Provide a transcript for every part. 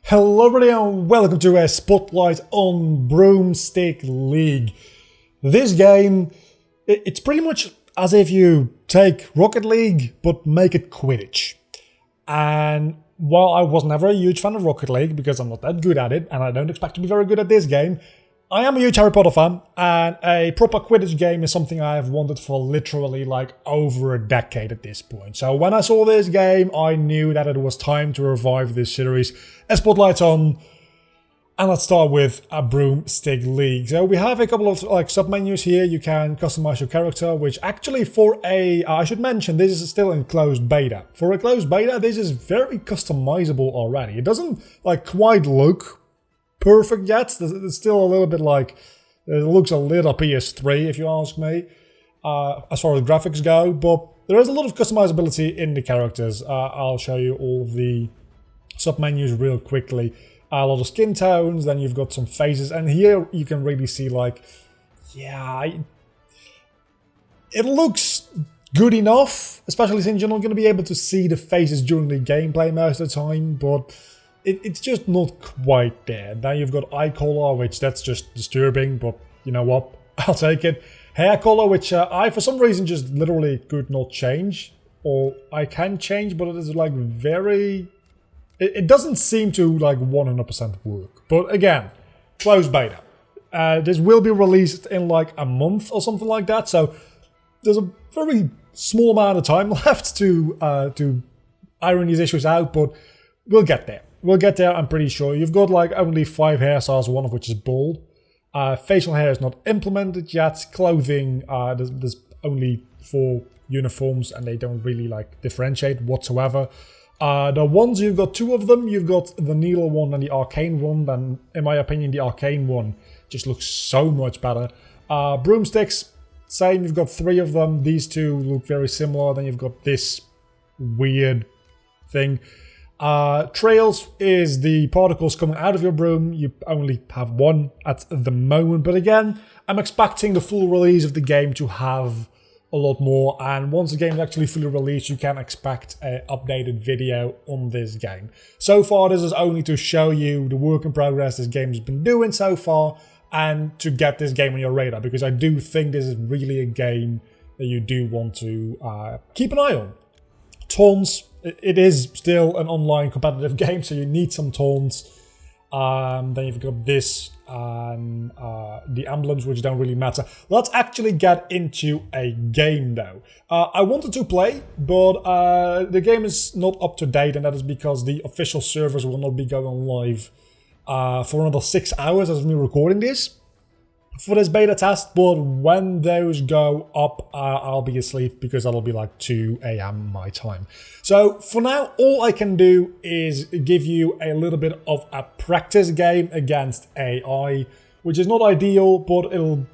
Hello everybody and welcome to a spotlight on Broomstick League. This game, it's pretty much as if you take Rockey League but make it Quidditch. And while I was never a huge fan of Rockey League because I'm not that good at it and I don't expect to be very good at this game, I am a huge Harry Potter fan, and a proper Quidditch game is something I have wanted for literally like over a decade at this point. So when I saw this game, I knew that it was time to revive this series. A spotlight on, and let's start with a Broomstick League. So we have a couple of like sub-menus here. You can customize your character, which actually for I should mention, this is still in closed beta. For a closed beta, this is very customizable already. It doesn't like quite look perfect yet. It's still a little bit like, it looks a little PS3 if you ask me, as far as graphics go, but there is a lot of customizability in the characters. I'll show you all the sub-menus real quickly. A lot of skin tones, then you've got some faces, and here you can really see like, yeah, it looks good enough, especially since you're not going to be able to see the faces during the gameplay most of the time, but it's just not quite there. Now you've got eye color, which that's just disturbing, but you know what? I'll take it. Hair color, which I for some reason just literally could not change. Or I can change, but it is like very... It doesn't seem to like 100% work. But again, closed beta. This will be released in like a month or something like that. So there's a very small amount of time left to iron these issues out, but we'll get there. We'll get there, I'm pretty sure. You've got like only 5 hairstyles, one of which is bald. Facial hair is not implemented yet. Clothing, there's only 4 uniforms and they don't really like differentiate whatsoever. The wands, you've got 2 of them. You've got the needle one and the arcane one. And in my opinion, the arcane one just looks so much better. Broomsticks, same. You've got 3 of them. These 2 look very similar. Then you've got this weird thing. Trails is the particles coming out of your broom. You only have 1 at the moment, but again, I'm expecting the full release of the game to have a lot more, and once the game is actually fully released, you can expect an updated video on this game. So far, this is only to show you the work in progress this game has been doing so far, and to get this game on your radar, because I do think this is really a game that you do want to keep an eye on. Taunts. It is still an online competitive game, so you need some taunts. Then you've got this and the emblems, which don't really matter. Let's actually get into a game, though. I wanted to play, but the game is not up to date, and that is because the official servers will not be going live for another 6 hours as we're recording this for this beta test, but when those go up, I'll be asleep because that'll be like 2 AM my time. So for now, all I can do is give you a little bit of a practice game against AI, which is not ideal, but it'll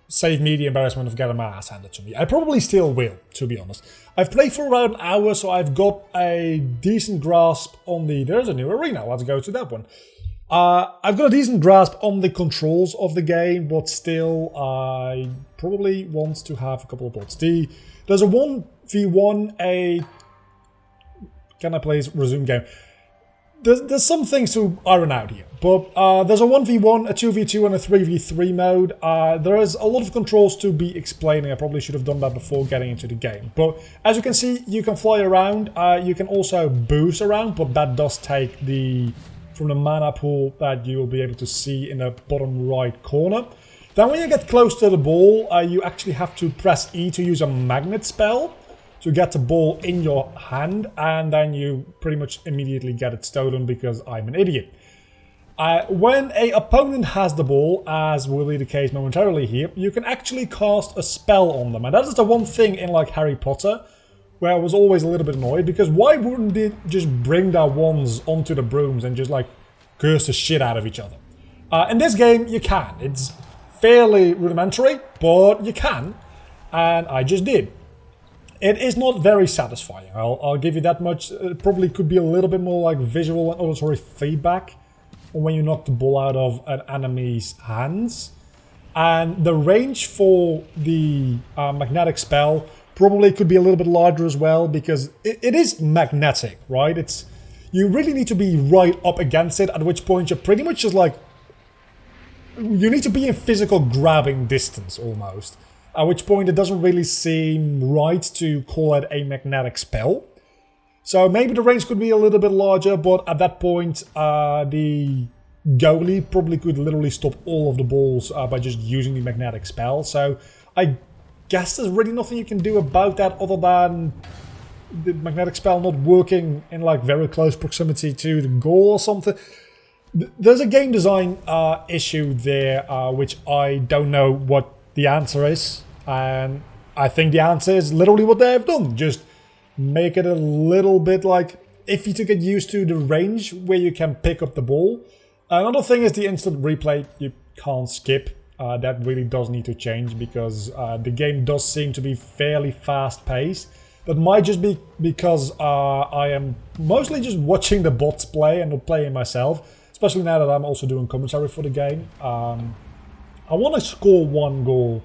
save me the embarrassment of getting my ass handed to me. I probably still will, to be honest. I've played for around an hour, so I've got a decent grasp on the... There's a new arena, let's go to that one. I've got a decent grasp on the controls of the game, but still, I probably want to have a couple of bots. There's a 1v1, Can I please resume game? There's some things to iron out here, but there's a 1v1, a 2v2, and a 3v3 mode. There is a lot of controls to be explaining. I probably should have done that before getting into the game. But as you can see, you can fly around. You can also boost around, but that does take from the mana pool that you will be able to see in the bottom right corner. Then when you get close to the ball, you actually have to press E to use a magnet spell to get the ball in your hand, and then you pretty much immediately get it stolen because I'm an idiot. When an opponent has the ball, as will be the case momentarily here, you can actually cast a spell on them, and that is the one thing in like Harry Potter where I was always a little bit annoyed, because why wouldn't they just bring their wands onto the brooms and just like curse the shit out of each other? In this game, you can. It's fairly rudimentary, but you can, and I just did. It is not very satisfying, I'll give you that much. It probably could be a little bit more like visual and auditory feedback when you knock the ball out of an enemy's hands. And the range for the magnetic spell probably could be a little bit larger as well, because it is magnetic, right? you really need to be right up against it, at which point you're pretty much just like, you need to be in physical grabbing distance almost. At which point it doesn't really seem right to call it a magnetic spell. So maybe the range could be a little bit larger, but at that point the goalie probably could literally stop all of the balls by just using the magnetic spell. So I guess there's really nothing you can do about that other than the magnetic spell not working in like very close proximity to the goal or something. There's a game design issue there, which I don't know what the answer is. And I think the answer is literally what they have done. Just make it a little bit like iffy to get used to the range where you can pick up the ball. Another thing is the instant replay you can't skip. That really does need to change because the game does seem to be fairly fast paced. That might just be because I am mostly just watching the bots play and not playing myself. Especially now that I'm also doing commentary for the game. I want to score 1 goal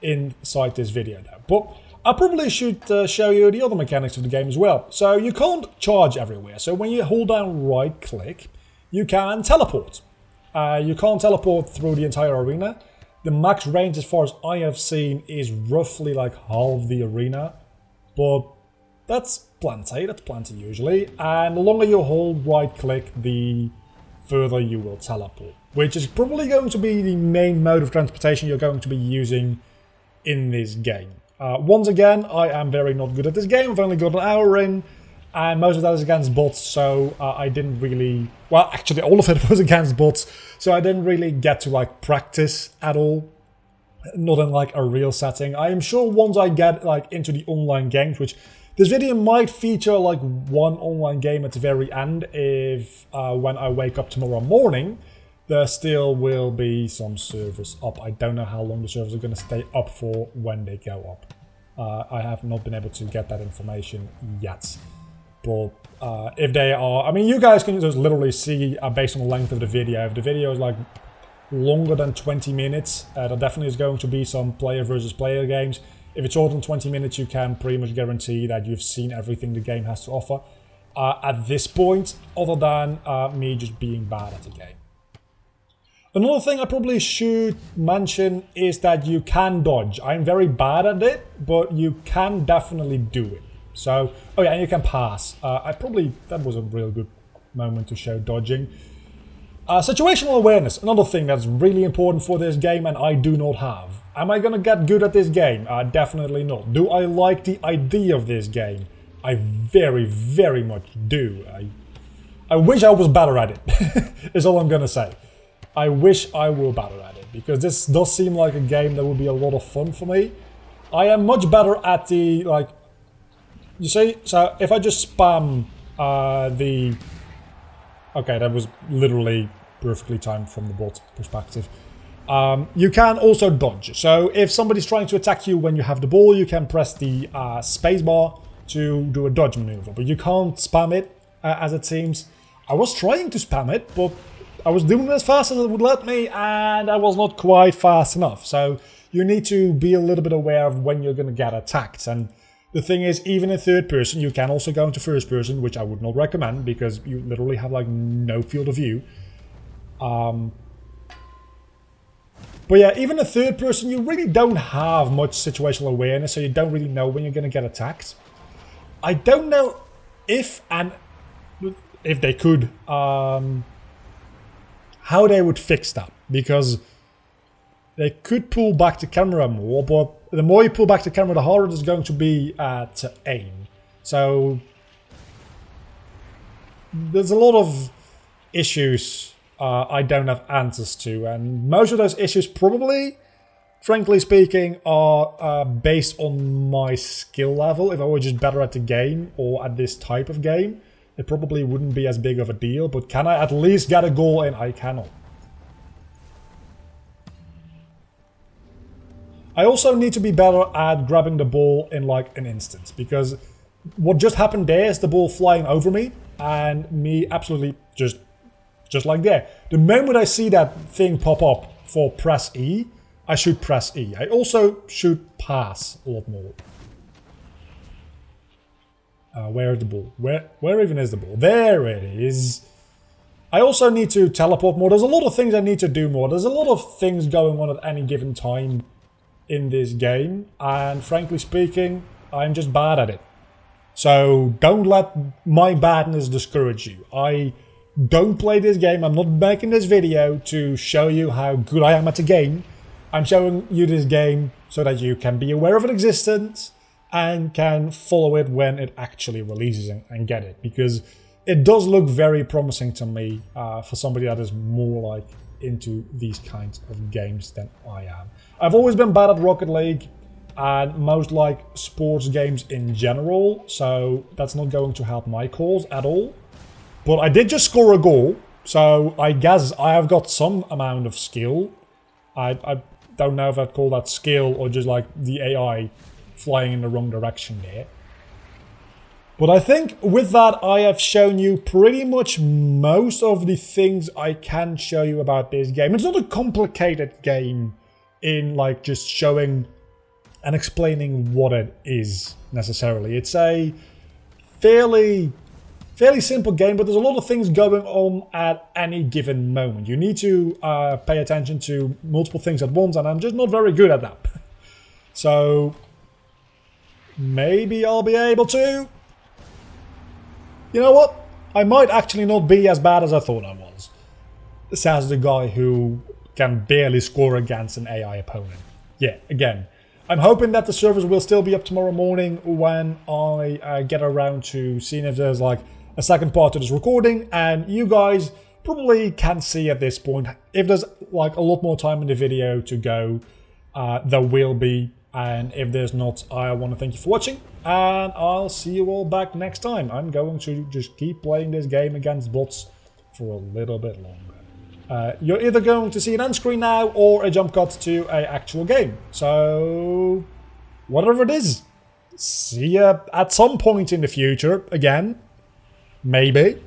inside this video now. But I probably should show you the other mechanics of the game as well. So you can't charge everywhere. So when you hold down right click, you can teleport. You can't teleport through the entire arena. The max range, as far as I have seen, is roughly like half the arena. But that's plenty usually. And the longer you hold right click, the further you will teleport. Which is probably going to be the main mode of transportation you're going to be using in this game. Once again, I am very not good at this game. I've only got an hour in, and most of that is against bots, so I didn't really... Well, actually, all of it was against bots, so I didn't really get to, like, practice at all. Not in, like, a real setting. I am sure once I get, like, into the online games, which this video might feature, like, one online game at the very end, if when I wake up tomorrow morning, there still will be some servers up. I don't know how long the servers are going to stay up for when they go up. I have not been able to get that information yet. But if they are... I mean, you guys can just literally see based on the length of the video. If the video is like longer than 20 minutes, there definitely is going to be some player versus player games. If it's shorter than 20 minutes, you can pretty much guarantee that you've seen everything the game has to offer. At this point, other than me just being bad at the game. Another thing I probably should mention is that you can dodge. I'm very bad at it, but you can definitely do it. So, oh yeah, and you can pass. That was a real good moment to show dodging. Situational awareness, another thing that's really important for this game and I do not have. Am I gonna get good at this game? Definitely not. Do I like the idea of this game? I very, very much do. I wish I was better at it, is all I'm gonna say. I wish I were better at it, because this does seem like a game that would be a lot of fun for me. I am much better at the, like, you see, so if I just spam the... Okay, that was literally perfectly timed from the bot perspective. You can also dodge. So if somebody's trying to attack you when you have the ball, you can press the spacebar to do a dodge maneuver. But you can't spam it, as it seems. I was trying to spam it, but I was doing it as fast as it would let me, and I was not quite fast enough. So you need to be a little bit aware of when you're going to get attacked. And the thing is, even in third person, you can also go into first person, which I would not recommend, because you literally have like no field of view. But yeah, even in third person, you really don't have much situational awareness, so you don't really know when you're going to get attacked. I don't know if they could... how they would fix that, because they could pull back the camera more, but the more you pull back the camera, the harder it's going to be to aim. So there's a lot of issues I don't have answers to, and most of those issues probably, frankly speaking, are based on my skill level. If I were just better at the game or at this type of game, it probably wouldn't be as big of a deal, but can I at least get a goal in? I cannot. I also need to be better at grabbing the ball in like an instant, because what just happened there is the ball flying over me and me absolutely just like that. The moment I see that thing pop up for press E, I should press E. I also should pass a lot more. Where is the ball? Where even is the ball? There it is. I also need to teleport more. There's a lot of things I need to do more. There's a lot of things going on at any given time in this game. And frankly speaking, I'm just bad at it. So don't let my badness discourage you. I don't play this game. I'm not making this video to show you how good I am at the game. I'm showing you this game so that you can be aware of its existence and can follow it when it actually releases and get it. Because it does look very promising to me for somebody that is more like into these kinds of games than I am. I've always been bad at Rocket League and most like sports games in general, so that's not going to help my cause at all. But I did just score a goal, so I guess I have got some amount of skill. I don't know if I'd call that skill or just like the AI flying in the wrong direction there. But I think with that, I have shown you pretty much most of the things I can show you about this game. It's not a complicated game in like just showing and explaining what it is necessarily. It's a fairly simple game, but there's a lot of things going on at any given moment. You need to pay attention to multiple things at once, and I'm just not very good at that. So maybe I'll be able to. You know what? I might actually not be as bad as I thought I was. Says the guy who can barely score against an AI opponent. Yeah, again, I'm hoping that the servers will still be up tomorrow morning when I get around to seeing if there's like a second part to this recording, and you guys probably can see at this point. If there's like a lot more time in the video to go, there will be. And if there's not, I want to thank you for watching, and I'll see you all back next time. I'm going to just keep playing this game against bots for a little bit longer. You're either going to see an end screen now or a jump cut to an actual game. So, whatever it is, see ya at some point in the future again. Maybe.